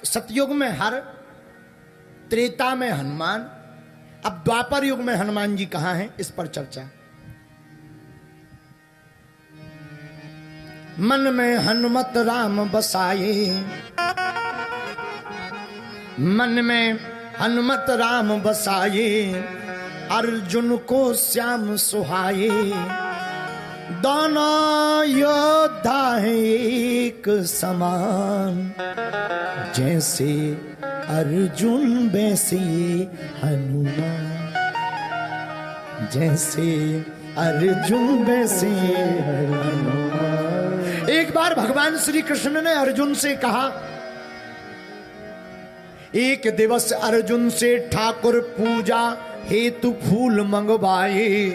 सतयुग में हर, त्रेता में हनुमान, अब द्वापर युग में हनुमान जी कहां हैं, इस पर चर्चा। मन में हनुमत राम बसाए, मन में हनुमत राम बसाए, अर्जुन को श्याम सुहाए। दोनों योद्धा हैं एक समान, जैसे अर्जुन वैसे हनुमान, जैसे अर्जुन वैसे हनुमान। एक बार भगवान श्री कृष्ण ने अर्जुन से कहा, एक दिवस अर्जुन से ठाकुर पूजा हेतु फूल मंगवाए।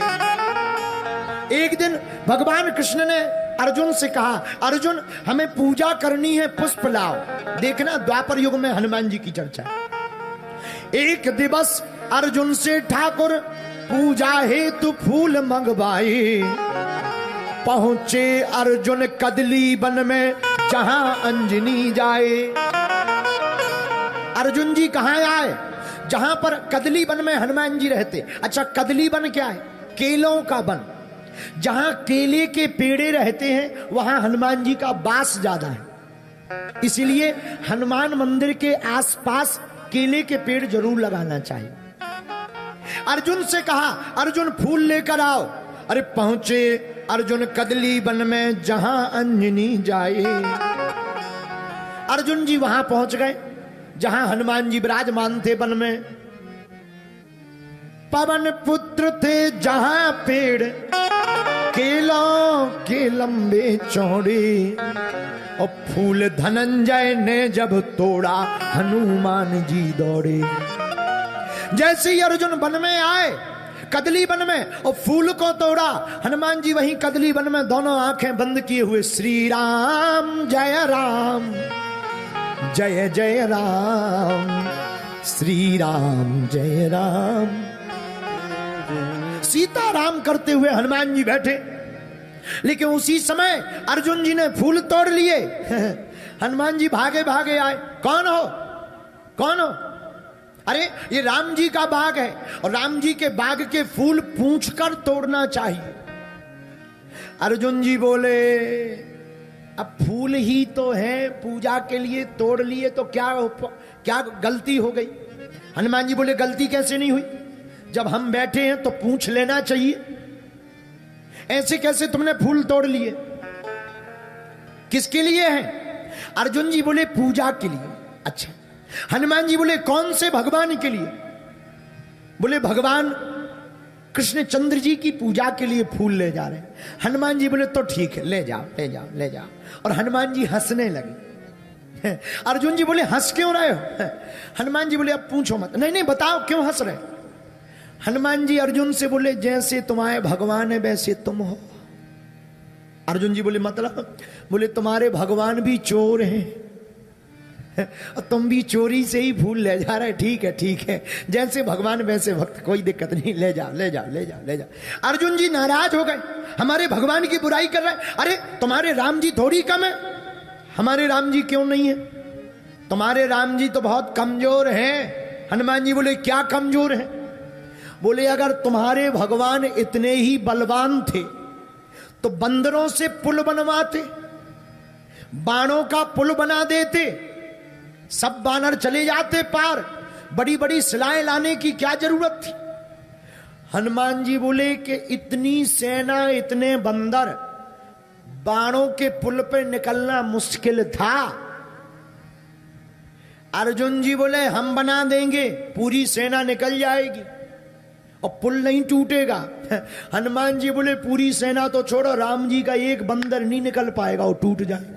एक दिन भगवान कृष्ण ने अर्जुन से कहा, अर्जुन हमें पूजा करनी है, पुष्प लाओ। देखना द्वापर युग में हनुमान जी की चर्चा। एक दिवस अर्जुन से ठाकुर पूजा हेतु फूल मंगवाए। पहुंचे अर्जुन कदली वन में जहां अंजनी जाए। अर्जुन जी कहां आए? जहां पर कदली वन में हनुमान जी रहते। अच्छा, कदली वन क्या है? केलों का वन। जहां केले के पेड़े रहते हैं वहां हनुमान जी का वास ज्यादा है, इसीलिए हनुमान मंदिर के आसपास केले के पेड़ जरूर लगाना चाहिए। अर्जुन से कहा, अर्जुन फूल लेकर आओ। अरे पहुंचे अर्जुन कदली वन में जहां अंजनी जाए। अर्जुन जी वहां पहुंच गए जहां हनुमान जी विराजमान थे वन में। पवन पुत्र थे जहां पेड़ केलों के लंबे चौड़े। और फूल धनंजय ने जब तोड़ा हनुमान जी दौड़े। जैसे ही अर्जुन वन में आए कदली वन में और फूल को तोड़ा, हनुमान जी वहीं कदली वन में दोनों आंखें बंद किए हुए श्री राम जय राम जय जय राम, श्री राम जय राम सीता राम करते हुए हनुमान जी बैठे। लेकिन उसी समय अर्जुन जी ने फूल तोड़ लिए। हनुमान जी भागे भागे आए। कौन हो, कौन हो? अरे ये राम जी का बाग है और राम जी के बाग के फूल पूछकर तोड़ना चाहिए। अर्जुन जी बोले, अब फूल ही तो है पूजा के लिए, तोड़ लिए तो क्या गलती हो गई? हनुमान जी बोले, गलती कैसे नहीं हुई? जब हम बैठे हैं तो पूछ लेना चाहिए। ऐसे कैसे तुमने फूल तोड़ लिए? किसके लिए है? अर्जुन जी बोले, पूजा के लिए। अच्छा, हनुमान जी बोले, कौन से भगवान के लिए? बोले, भगवान कृष्णचंद्र जी की पूजा के लिए फूल ले जा रहे हैं। हनुमान जी बोले, तो ठीक है, ले जाओ ले जाओ ले जाओ। और हनुमान जी हंसने लगे। अर्जुन जी बोले, हंस क्यों रहे हो? हनुमान जी बोले, अब पूछो मत। नहीं नहीं, बताओ क्यों हंस रहे? हनुमान जी अर्जुन से बोले, जैसे तुम्हारे भगवान है वैसे तुम हो। अर्जुन जी बोले, मतलब? बोले, तुम्हारे भगवान भी चोर हैं और तुम भी चोरी से ही फूल ले जा रहे। ठीक है ठीक है, जैसे भगवान वैसे भक्त, कोई दिक्कत नहीं, ले जाओ ले जाओ ले जाओ ले जाओ। अर्जुन जी नाराज हो गए, हमारे भगवान की बुराई कर रहे हैं। अरे तुम्हारे राम जी थोड़ी कम है? हमारे राम जी क्यों नहीं है? तुम्हारे राम जी तो बहुत कमजोर हैं। हनुमान जी बोले, क्या कमजोर है? बोले, अगर तुम्हारे भगवान इतने ही बलवान थे तो बंदरों से पुल बनवाते, बाणों का पुल बना देते, सब बानर चले जाते पार। बड़ी बड़ी सिलाएं लाने की क्या जरूरत थी? हनुमान जी बोले कि इतनी सेना, इतने बंदर, बाणों के पुल पे निकलना मुश्किल था। अर्जुन जी बोले, हम बना देंगे, पूरी सेना निकल जाएगी और पुल नहीं टूटेगा। हनुमान जी बोले, पूरी सेना तो छोड़ो, राम जी का एक बंदर नहीं निकल पाएगा, वो टूट जाएगा।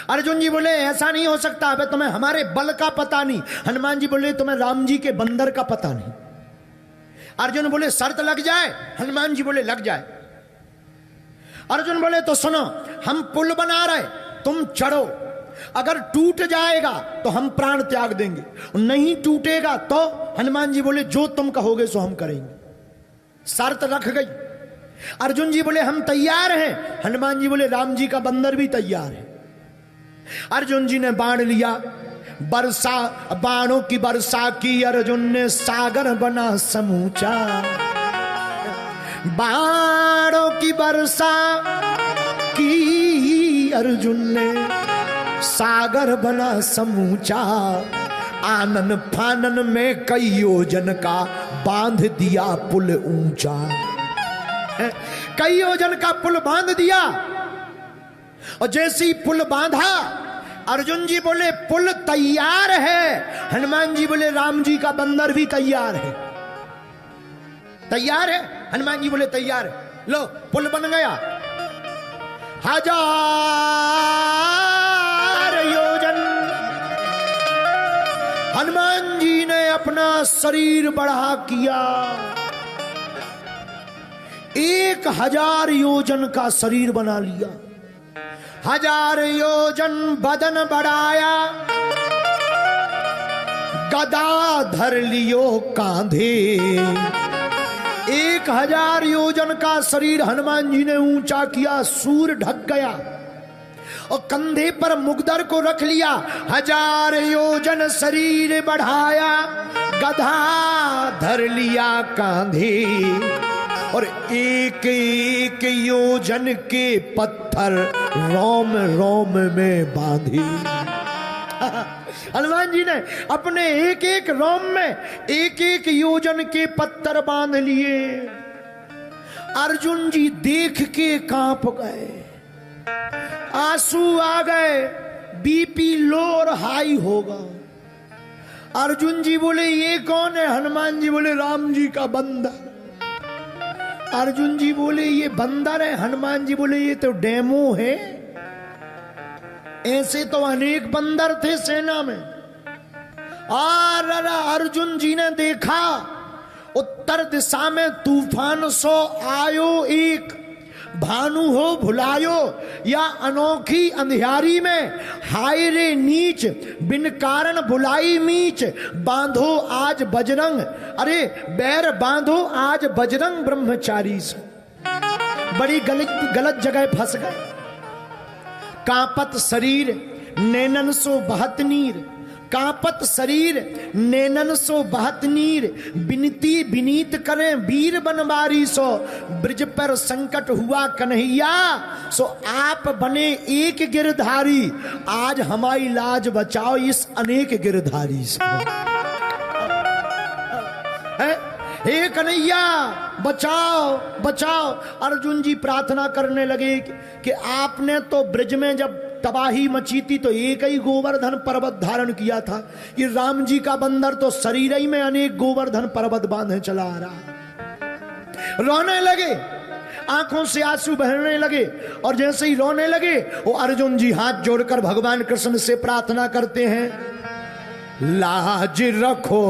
अर्जुन जी बोले, ऐसा नहीं हो सकता। अबे तुम्हें हमारे बल का पता नहीं। हनुमान जी बोले, तुम्हें राम जी के बंदर का पता नहीं। अर्जुन बोले, शर्त लग जाए? हनुमान जी बोले, लग जाए। अर्जुन बोले, तो सुनो, हम पुल बना रहे, तुम चढ़ो। अगर टूट जाएगा तो हम प्राण त्याग देंगे, नहीं टूटेगा तो हनुमान जी बोले, जो तुम कहोगे सो हम करेंगे। शर्त रख गई। अर्जुन जी बोले, हम तैयार हैं। हनुमान जी बोले, राम जी का बंदर भी तैयार है। अर्जुन जी ने बाण लिया, वर्षा बाणों की वर्षा की अर्जुन ने, सागर बना समूचा। बाणों की वर्षा की अर्जुन ने, सागर बना समूचा। आनन फानन में कई योजन का बांध दिया पुल ऊंचा। कई योजन का पुल बांध दिया, और जैसे ही पुल बांधा, अर्जुन जी बोले पुल तैयार है। हनुमान जी बोले राम जी का बंदर भी तैयार है। तैयार है? हनुमान जी बोले तैयार है। लो पुल बन गया। 1000 योजन हनुमान जी ने अपना शरीर बढ़ा किया। 1000 योजन का शरीर बना लिया। 1000 योजन बदन बढ़ाया, गदा धर लियो कांधे। 1000 योजन का शरीर हनुमान जी ने ऊंचा किया, सूर ढक गया, और कंधे पर मुगदर को रख लिया। 1000 योजन शरीर बढ़ाया, गधा धर लिया कांधे, और एक एक योजन के पत्थर रोम रोम में बांधे। हनुमान जी ने अपने एक एक रोम में एक एक योजन के पत्थर बांध लिए। अर्जुन जी देख के कांप गए, आंसू आ गए, बीपी लो और हाई होगा। अर्जुन जी बोले ये कौन है? हनुमान जी बोले राम जी का बंदर। अर्जुन जी बोले ये बंदर है? हनुमान जी बोले ये तो डेमो है, ऐसे तो अनेक बंदर थे सेना में। और अर्जुन जी ने देखा उत्तर दिशा में तूफान सो आयो एक, भानु हो भुलायो, या अनोखी अंधियारी में हाय रे नीच, बिन कारण बुलाई मीच, बांधो आज बजरंग, अरे बैर बांधो आज बजरंग ब्रह्मचारी से। बड़ी गलत जगह फंस गए। कांपत शरीर नैनन सो बहत नीर, कांपत शरीर नैनन सो बहत नीर, बिनती बिनीत करें वीर बनवारी सो, ब्रिज पर संकट हुआ कन्हैया, सो आप बने एक गिरधारी, आज हमारी लाज बचाओ इस अनेक गिरधारी से। हे कन्हैया बचाओ बचाओ। अर्जुन जी प्रार्थना करने लगे कि आपने तो ब्रिज में जब तबाही मची थी तो एक ही गोवर्धन पर्वत धारण किया था, ये राम जी का बंदर तो शरीर ही में अनेक गोवर्धन पर्वत बांधे चला आ रहा। रोने लगे, आंखों से आंसू बहने लगे, और जैसे ही रोने लगे वो अर्जुन जी हाथ जोड़कर भगवान कृष्ण से प्रार्थना करते हैं, लाज रखो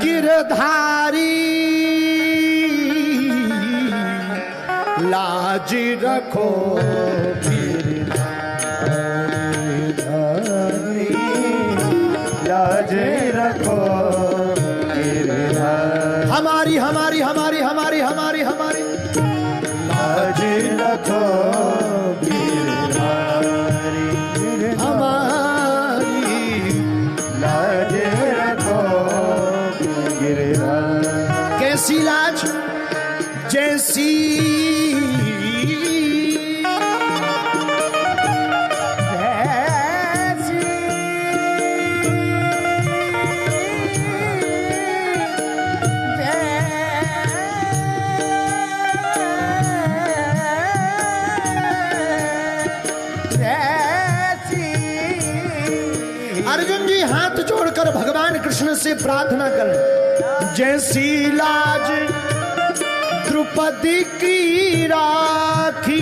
गिरधारी, लाज रखो गिरधारी, लाज रखो गिरधारी, हमारी हमारी हमारी हमारी हमारी हमारी लाज रखो गिरधारी, हमारी लाज रखो गिरधारी। कैसी लाज? जैसी अर्जुन जी हाथ जोड़कर भगवान कृष्ण से प्रार्थना करें, जैसी लाज द्रौपदी की राखी,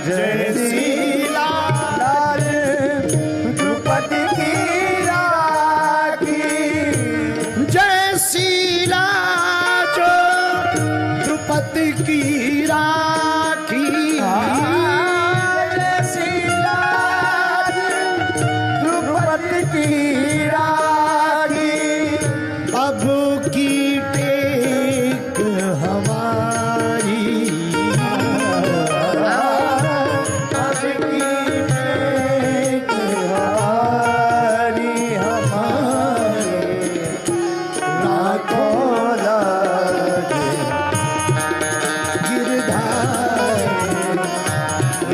जैसी लाज द्रौपदी की राखी, जैसी लाज द्रौपदी की राखी, की राखी, अब की टेक हमारी,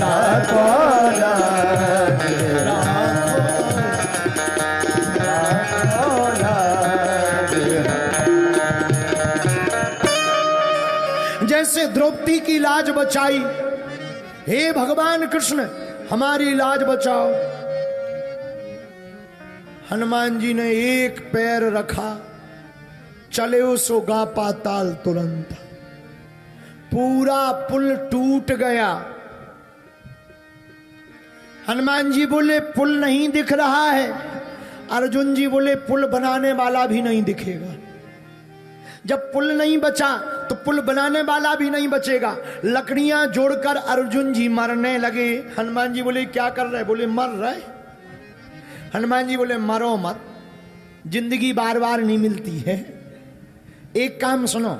लाखों लाख जैसे द्रौपदी की लाज बचाई, हे भगवान कृष्ण हमारी लाज बचाओ। हनुमान जी ने एक पैर रखा, चले सो गा पाताल तुरंत, पूरा पुल टूट गया। हनुमान जी बोले पुल नहीं दिख रहा है। अर्जुन जी बोले पुल बनाने वाला भी नहीं दिखेगा। जब पुल नहीं बचा तो पुल बनाने वाला भी नहीं बचेगा। लकड़ियां जोड़कर अर्जुन जी मरने लगे। हनुमान जी बोले क्या कर रहे? बोले मर रहे। हनुमान जी बोले मरो मत, जिंदगी बार बार नहीं मिलती है। एक काम सुनो,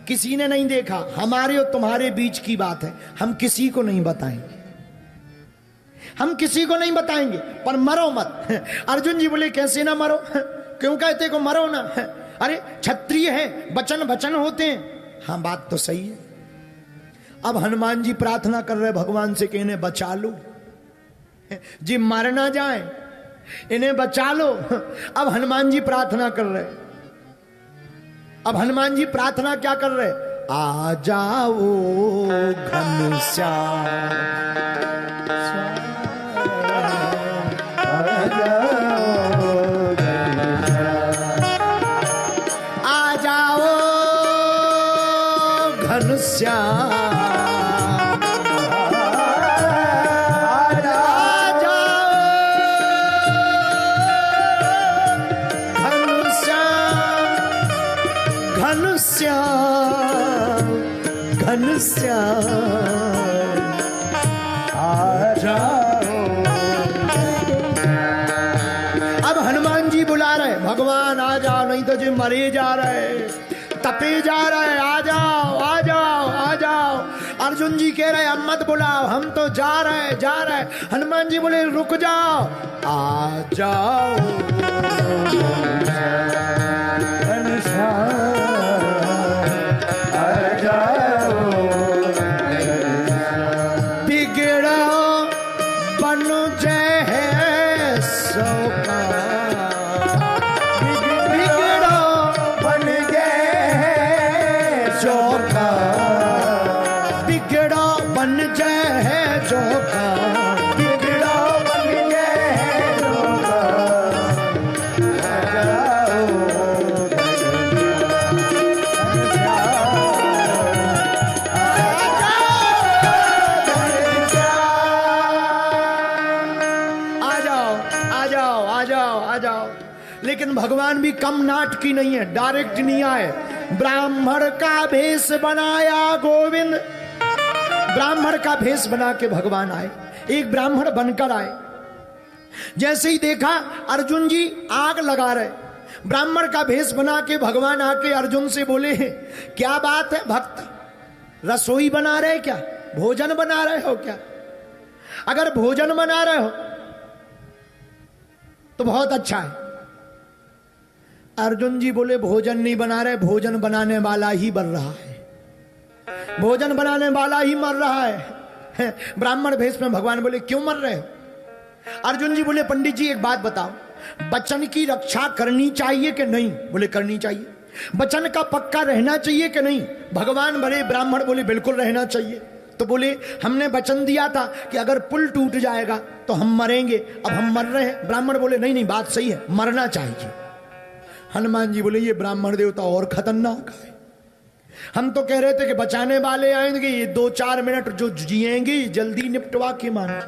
किसी ने नहीं देखा, हमारे और तुम्हारे बीच की बात है, हम किसी को नहीं बताएंगे, हम किसी को नहीं बताएंगे, पर मरो मत। अर्जुन जी बोले कैसे ना मरो? क्यों कहते को मरो ना? अरे क्षत्रिय है, वचन वचन होते हैं। हाँ बात तो सही है। अब हनुमान जी प्रार्थना कर रहे भगवान से कि इन्हें बचा लो जी, मर ना जाए, इन्हें बचा लो। अब हनुमान जी प्रार्थना कर रहे। अब हनुमान जी प्रार्थना क्या कर रहे? आ जाओ घनश्याम, आ जाओ घनश्याम, घनश्याम आ जाओ। अब हनुमान जी बुला रहे, भगवान आ जाओ, नहीं तो जी मरे जा रहे, तपे जा रहे, आ जाओ आ जाओ आ जाओ। अर्जुन जी कह रहे अब मत बुलाओ, हम तो जा रहे जा रहे। हनुमान जी बोले रुक जाओ, आ जाओ घनश्याम। लेकिन भगवान भी कम नाटकी नहीं है, डायरेक्ट नहीं आए। ब्राह्मण का भेष बनाया गोविंद, ब्राह्मण का भेष बना के भगवान आए, एक ब्राह्मण बनकर आए। जैसे ही देखा अर्जुन जी आग लगा रहे, ब्राह्मण का भेष बना के भगवान आके अर्जुन से बोले क्या बात है भक्त, रसोई बना रहे क्या, भोजन बना रहे हो क्या? अगर भोजन बना रहे हो तो बहुत अच्छा है। अर्जुन जी बोले भोजन नहीं बना रहे, भोजन बनाने वाला ही बन रहा है, भोजन बनाने वाला ही मर रहा है। ब्राह्मण भेष में भगवान बोले क्यों मर रहे हो? अर्जुन जी बोले पंडित जी एक बात बताओ, वचन की रक्षा करनी चाहिए कि नहीं? बोले करनी चाहिए। वचन का पक्का रहना चाहिए कि नहीं? भगवान बोले, ब्राह्मण बोले बिल्कुल रहना चाहिए। तो बोले हमने वचन दिया था कि अगर पुल टूट जाएगा तो हम मरेंगे, अब हम मर रहे हैं। ब्राह्मण बोले नहीं नहीं बात सही है, मरना चाहिए। हनुमान जी बोले ये ब्राह्मण देवता और खतरनाक है, हम तो कह रहे थे कि बचाने वाले आएंगे, ये 2-4 मिनट जो जिएंगे जल्दी निपटवा के मानो।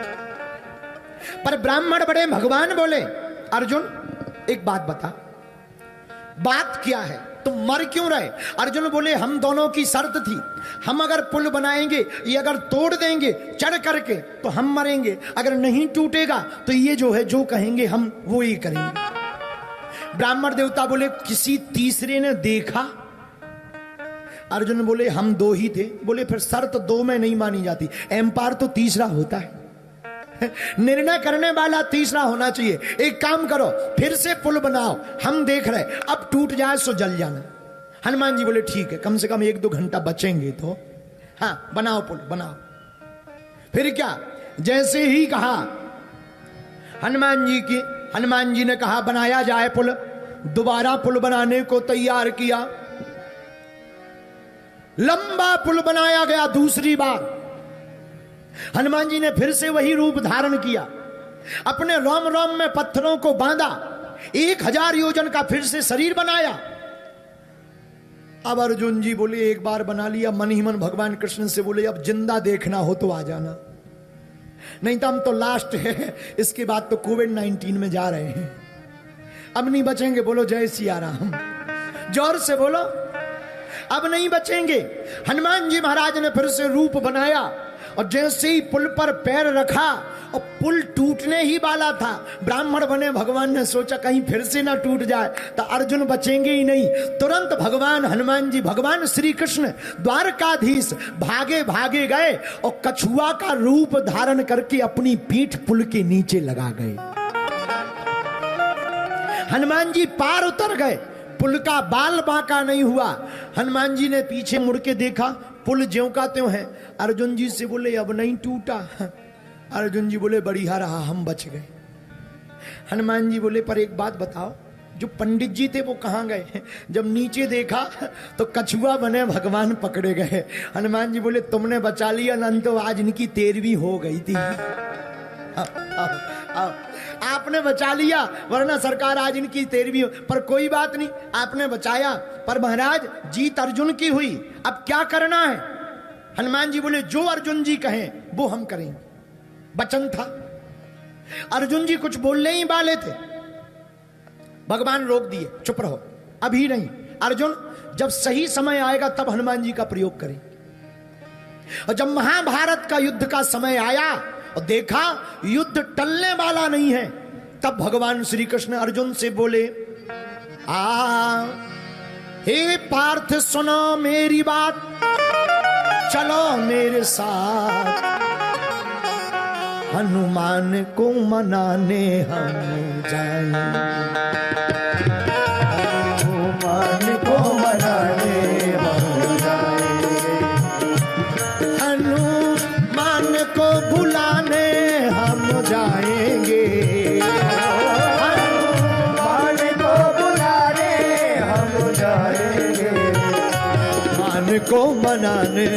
पर ब्राह्मण बड़े भगवान बोले अर्जुन एक बात बता, बात क्या है, तुम मर क्यों रहे? अर्जुन बोले हम दोनों की शर्त थी, हम अगर पुल बनाएंगे, ये अगर तोड़ देंगे चढ़ करके तो हम मरेंगे, अगर नहीं टूटेगा तो ये जो है जो कहेंगे हम वो ही करेंगे। ब्राह्मण देवता बोले किसी तीसरे ने देखा? अर्जुन बोले हम 2 ही थे। बोले फिर शर्त 2 में नहीं मानी जाती, एम्पायर तो तीसरा होता है, निर्णय करने वाला तीसरा होना चाहिए। एक काम करो फिर से पुल बनाओ, हम देख रहे, अब टूट जाए सो जल जाना। हनुमान जी बोले ठीक है, कम से कम 1-2 घंटा बचेंगे तो हाँ बनाओ पुल बनाओ। फिर क्या, जैसे ही कहा हनुमान जी ने कहा बनाया जाए पुल। दोबारा पुल बनाने को तैयार किया, लंबा पुल बनाया गया। दूसरी बार हनुमान जी ने फिर से वही रूप धारण किया, अपने रोम रोम में पत्थरों को बांधा, 1000 योजन का फिर से शरीर बनाया। अब अर्जुन जी बोले एक बार बना लिया, मन ही मन भगवान कृष्ण से बोले अब जिंदा देखना हो तो आ जाना, नहीं तो हम तो लास्ट है, इसके बाद तो कोविड-19 में जा रहे हैं, अब नहीं बचेंगे। बोलो जय सिया राम, जोर से बोलो, अब नहीं बचेंगे। हनुमान जी महाराज ने फिर से रूप बनाया और जैसे ही पुल पर पैर रखा और पुल टूटने ही वाला था, ब्राह्मण बने भगवान ने सोचा कहीं फिर से ना टूट जाए, तो अर्जुन बचेंगे ही नहीं। तुरंत भगवान हनुमान जी, भगवान श्री कृष्ण द्वारकाधीश भागे भागे गए और कछुआ का रूप धारण करके अपनी पीठ पुल के नीचे लगा गए। हनुमान जी पार उतर गए, पुल का बाल बांका नहीं हुआ। हनुमान जी ने पीछे मुड़ के देखा, पुल ज्यों का त्यों है। अर्जुन जी से बोले अब नहीं टूटा। अर्जुन जी बोले बढ़िया रहा, हम बच गए। हनुमान जी बोले पर एक बात बताओ, जो पंडित जी थे वो कहां गए? जब नीचे देखा तो कछुआ बने भगवान पकड़े गए। हनुमान जी बोले तुमने बचा लिया, नन तो आज इनकी 13वीं हो गई थी। आपने बचा लिया, वरना सरकार आज इनकी 13वीं। पर कोई बात नहीं, आपने बचाया। पर महाराज जीत अर्जुन की हुई, अब क्या करना है? हनुमान जी बोले जो अर्जुन जी कहें वो हम करेंगे। वचन था। अर्जुन जी कुछ बोलने ही वाले थे, भगवान रोक दिए, चुप रहो, अभी नहीं। अर्जुन जब सही समय आएगा तब हनुमान जी का प्रयोग करेंगे। और जब महाभारत का युद्ध का समय आया और देखा युद्ध टलने वाला नहीं है, तब भगवान श्री कृष्ण अर्जुन से बोले हे पार्थ सुनो मेरी बात, चलो मेरे साथ, हनुमान को मनाने हम जाएं। हनुमान को मनाने हम जाएंगे, हनुमान को बुलाने हम जाएंगे, हनुमान को बुलाने हम जाएंगे, हनुमान को मनाने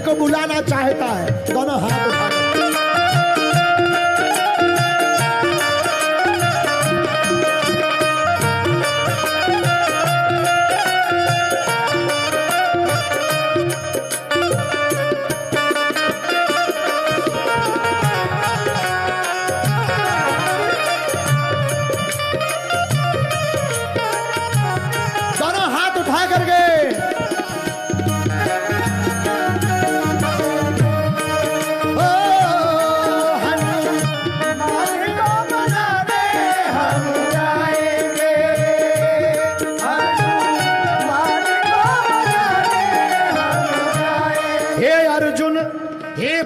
को बुलाना चाहता है? दोनों हाथ उठा करके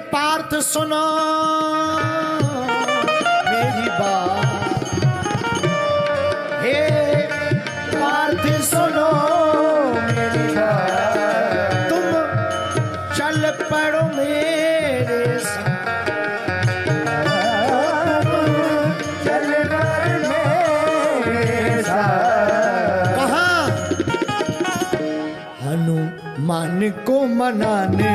पार्थ सुनो मेरी बात, हे पार्थ सुनो मेरी बात, तुम चल पड़ो मेरे साथ, चल पड़ो मेरे साथ। कहाँ? हनुमान को मनाने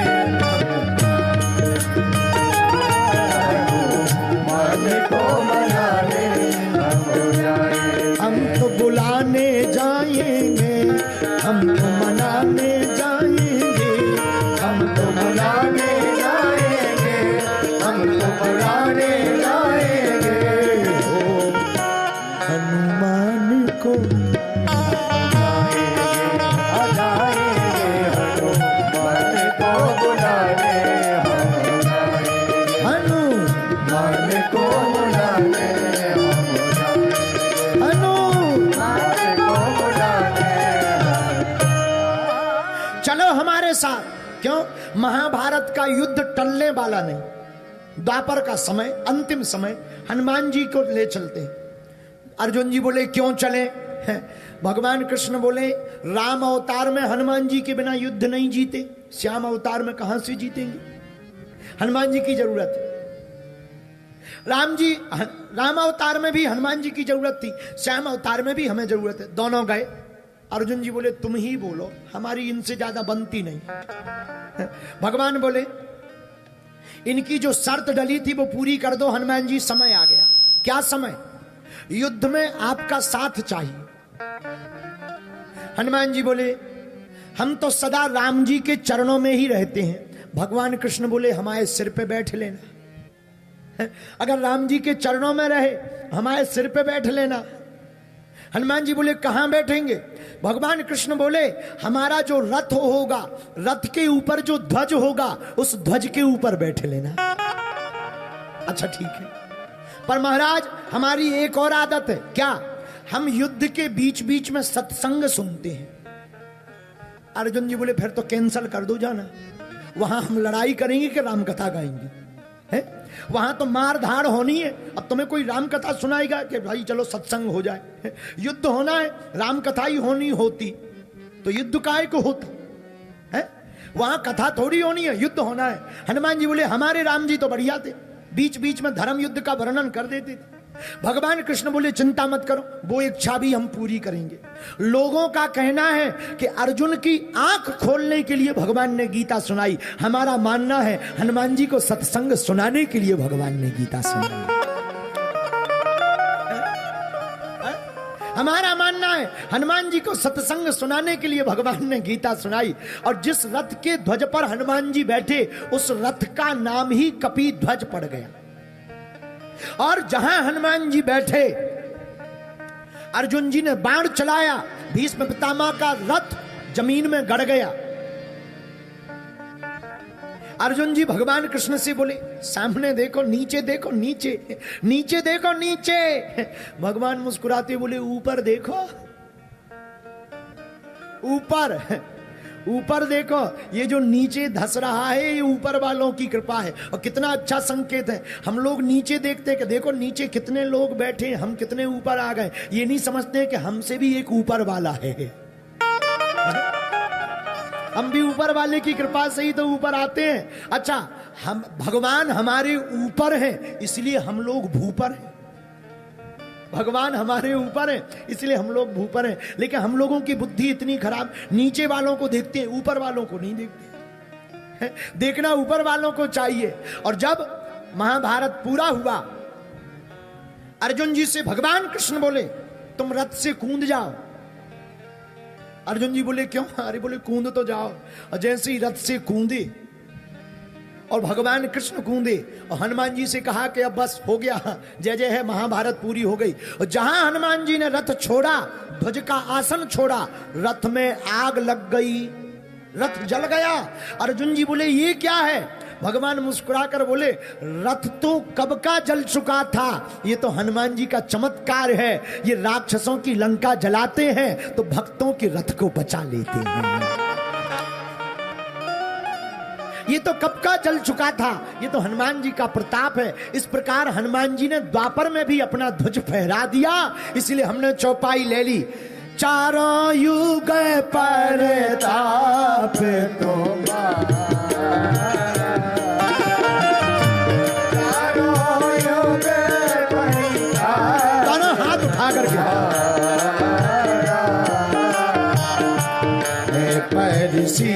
हम तो बुलाने जाएंगे, हम तो मनाने जाएंगे, हम तो बुलाने जाएंगे, हम तो बुलाने जाएंगे, हो हनुमान को हनुमान को बुलाने हनुमान को बुलाने चलो हमारे साथ। क्यों? महाभारत का युद्ध टलने वाला नहीं, द्वापर का समय, अंतिम समय, हनुमान जी को ले चलते हैं। अर्जुन जी बोले क्यों चले? भगवान कृष्ण बोले राम अवतार में हनुमान जी के बिना युद्ध नहीं जीते, श्याम अवतार में कहां से जीतेंगे, हनुमान जी की जरूरत है। राम अवतार में भी हनुमान जी की जरूरत थी, श्याम अवतार में भी हमें जरूरत है। दोनों गए। अर्जुन जी बोले तुम ही बोलो, हमारी इनसे ज्यादा बनती नहीं। भगवान बोले इनकी जो शर्त डली थी वो पूरी कर दो। हनुमान जी समय आ गया। क्या समय? युद्ध में आपका साथ चाहिए। हनुमान जी बोले हम तो सदा राम जी के चरणों में ही रहते हैं। भगवान कृष्ण बोले हमारे सिर पे बैठ लेना। अगर राम जी के चरणों में रहे हमारे सिर पे बैठ लेना। हनुमान जी बोले कहां बैठेंगे? भगवान कृष्ण बोले हमारा जो रथ होगा, रथ के ऊपर जो ध्वज होगा उस ध्वज के ऊपर बैठ लेना। अच्छा ठीक है, पर महाराज हमारी एक और आदत है। क्या? हम युद्ध के बीच बीच में सत्संग सुनते हैं। अर्जुन जी बोले फिर तो कैंसल कर दो जाना, वहां हम लड़ाई करेंगे कि राम कथा गाएंगे? है वहां तो मार धाड़ होनी है। अब तुम्हें कोई राम कथा सुनाएगा कि भाई चलो सत्संग हो जाए? युद्ध होना है, राम कथा ही होनी होती तो युद्ध काहे को होता है? वहां कथा थोड़ी होनी है, युद्ध होना है। हनुमान जी बोले हमारे राम जी तो बढ़िया थे, बीच बीच में धर्म युद्ध का वर्णन कर देते थे। भगवान कृष्ण बोले चिंता मत करो, वो इच्छा भी हम पूरी करेंगे। लोगों का कहना है कि अर्जुन की आंख खोलने के लिए भगवान ने गीता सुनाई। हमारा मानना है हनुमान जी को सत्संग सुनाने के लिए भगवान ने गीता सुनाई। हमारा मानना है हनुमान जी को सत्संग सुनाने के लिए भगवान ने गीता सुनाई। और जिस रथ के ध्वज पर हनुमान जी बैठे उस रथ का नाम ही कपि ध्वज पड़ गया। और जहां हनुमान जी बैठे अर्जुन जी ने बाण चलाया, भीष्म पितामह का रथ जमीन में गड़ गया। अर्जुन जी भगवान कृष्ण से बोले सामने देखो, नीचे देखो, नीचे नीचे देखो, नीचे। भगवान मुस्कुराते बोले ऊपर देखो, ऊपर ऊपर देखो। ये जो नीचे धस रहा है ये ऊपर वालों की कृपा है। और कितना अच्छा संकेत है, हम लोग नीचे देखते कि देखो नीचे कितने लोग बैठे, हम कितने ऊपर आ गए। ये नहीं समझते कि हमसे भी एक ऊपर वाला है। हम भी ऊपर वाले की कृपा से ही तो ऊपर आते हैं। अच्छा, हम भगवान हमारे ऊपर हैं इसलिए हम लोग भूपर हैं। भगवान हमारे ऊपर है इसलिए हम लोग भूपर हैं। लेकिन हम लोगों की बुद्धि इतनी खराब, नीचे वालों को देखते हैं, ऊपर वालों को नहीं देखते। देखना ऊपर वालों को चाहिए। और जब महाभारत पूरा हुआ, अर्जुन जी से भगवान कृष्ण बोले तुम रथ से कूद जाओ। अर्जुन जी बोले क्यों? अरे बोले कूद तो जाओ। और जैसे ही रथ से कूदे और भगवान कृष्ण कूदे और हनुमान जी से कहा कि अब बस हो गया, जय जय है, महाभारत पूरी हो गई। और जहां हनुमान जी ने रथ छोड़ा, ध्वज का आसन छोड़ा, रथ में आग लग गई, रथ जल गया। अर्जुन जी बोले ये क्या है? भगवान मुस्कुराकर बोले रथ तो कब का जल चुका था, ये तो हनुमान जी का चमत्कार है। ये राक्षसों की लंका जलाते हैं तो भक्तों के रथ को बचा लेते हैं। ये तो कब का जल चुका था, ये तो हनुमान जी का प्रताप है। इस प्रकार हनुमान जी ने द्वापर में भी अपना ध्वज फहरा दिया। इसलिए हमने चौपाई ले ली, चारों युग परताप तुम्हारा, चारों युग परताप। दोनों हाथ उठा करके परसी